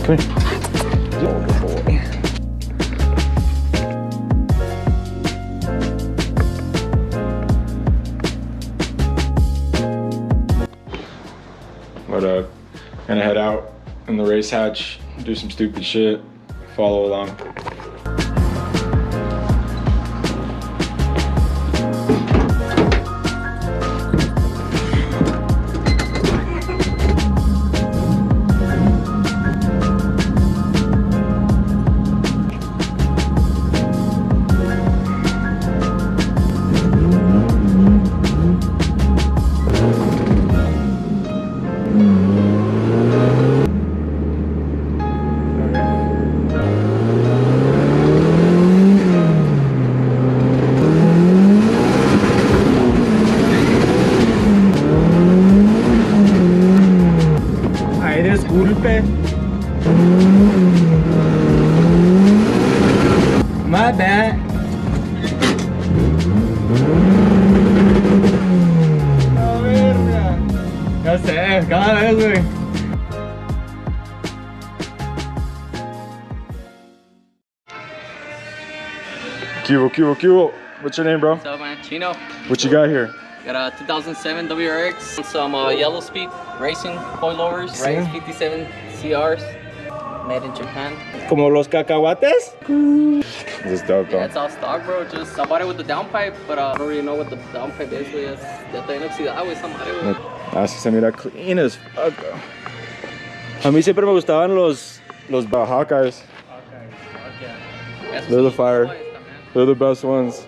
Come here. Oh, boy. But gonna head out in the race hatch, do some stupid shit, follow along. My bad. A verga. Ya sé, cada vez, güey. Cubo. What's your name, bro? What's up, man? Chino. What you got here? Got a 2007 WRX, some yellow speed racing coilovers, Race 57 CRs, made in Japan. Como los cacahuates? This is dope, though. Yeah, it's all stock, bro. Just I bought it with the downpipe, but I don't really know what the downpipe is. Ya está bien oxidado, esa madre, güey. Así se mira clean as fuck, bro. A mí siempre me gustaban los Hawkeyes. They're the fire. They're the best ones.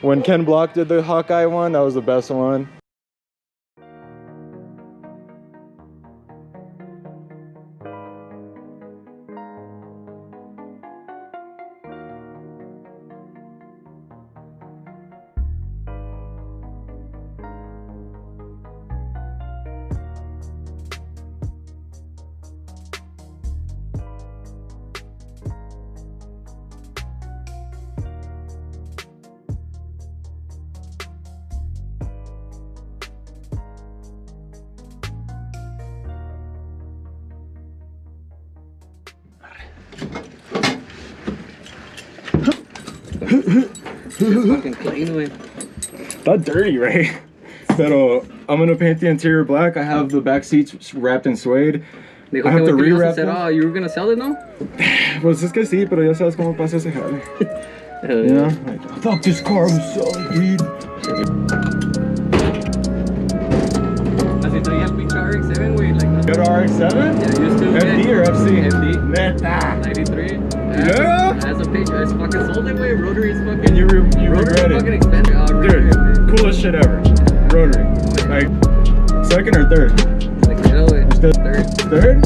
When Ken Block did the Hawkeye one, that was the best one. It's fucking clean, güey. Not dirty, right? Pero I'm gonna paint the interior black. I have the back seats wrapped in suede. I have to rewrap them. Oh, you were gonna sell it, no? Pues es que sí, pero ya sabes cómo pasa ese jale. You know? Like, fuck this car, I'm selling, dude. Así traía el pinche RX-7, güey. Like, You got an RX-7? Yeah, used to. FD or FC? FD. Neta. 93. Yeah? As a picture, it's fucking sold it, way. Rotary is fucking. And you regret fucking it. expensive. Oh, Dude, coolest shit ever. Rotary. Like, second or third? Like, you know, it's third. Third?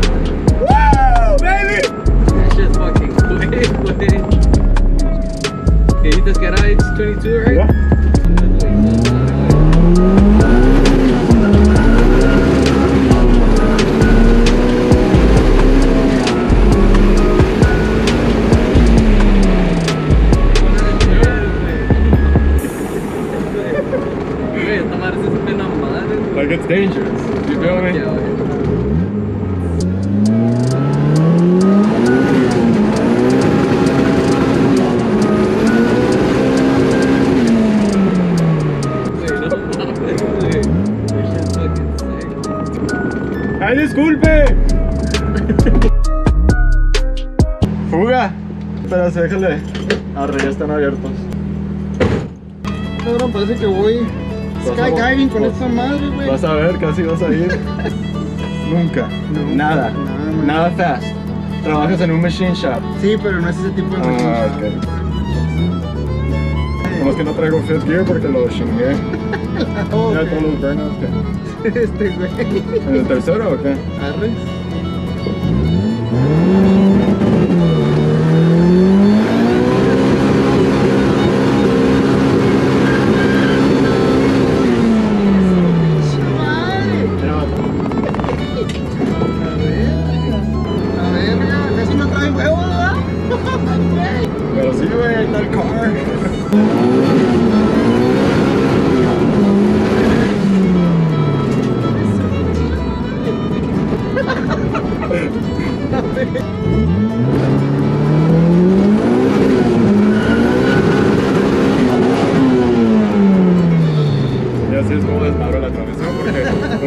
Woo, baby! That shit's fucking quick, güey. Okay, you just got H22, right? Yeah. Like, it's dangerous. You feel me? Yeah, okay. ¡Ay, disculpe! ¡Fuga! Espera, déjale. Arre, ya están abiertos. Cabrón, parece que voy skydiving con esta madre, güey. Vas a ver, casi vas a ir. Nunca. Nada. Nada fast. Trabajas en un machine shop. Sí, pero no es ese tipo de machine Ah, shop. ok. Nomás que no traigo fifth gear porque lo chingué. Oh, Mira ok. todos los burnouts que... Este güey. ¿En el tercero o qué? Arre.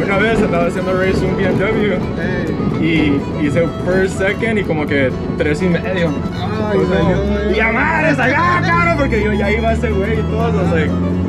otra vez estaba haciendo race un BMW y hice first, second y como que 3.5. Ay, no, y a madre, like, ah, cabrón, porque yo ya iba a ese güey y todo, so I was like...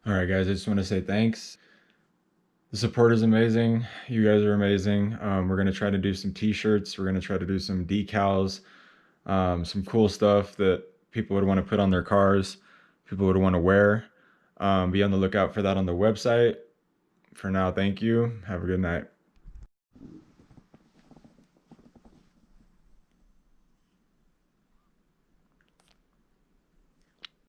All right, guys, I just want to say thanks. The support is amazing. You guys are amazing. We're going to try to do some t-shirts. We're going to try to do some decals, some cool stuff that people would want to put on their cars, people would want to wear. Be on the lookout for that on the website. For now, thank you. Have a good night.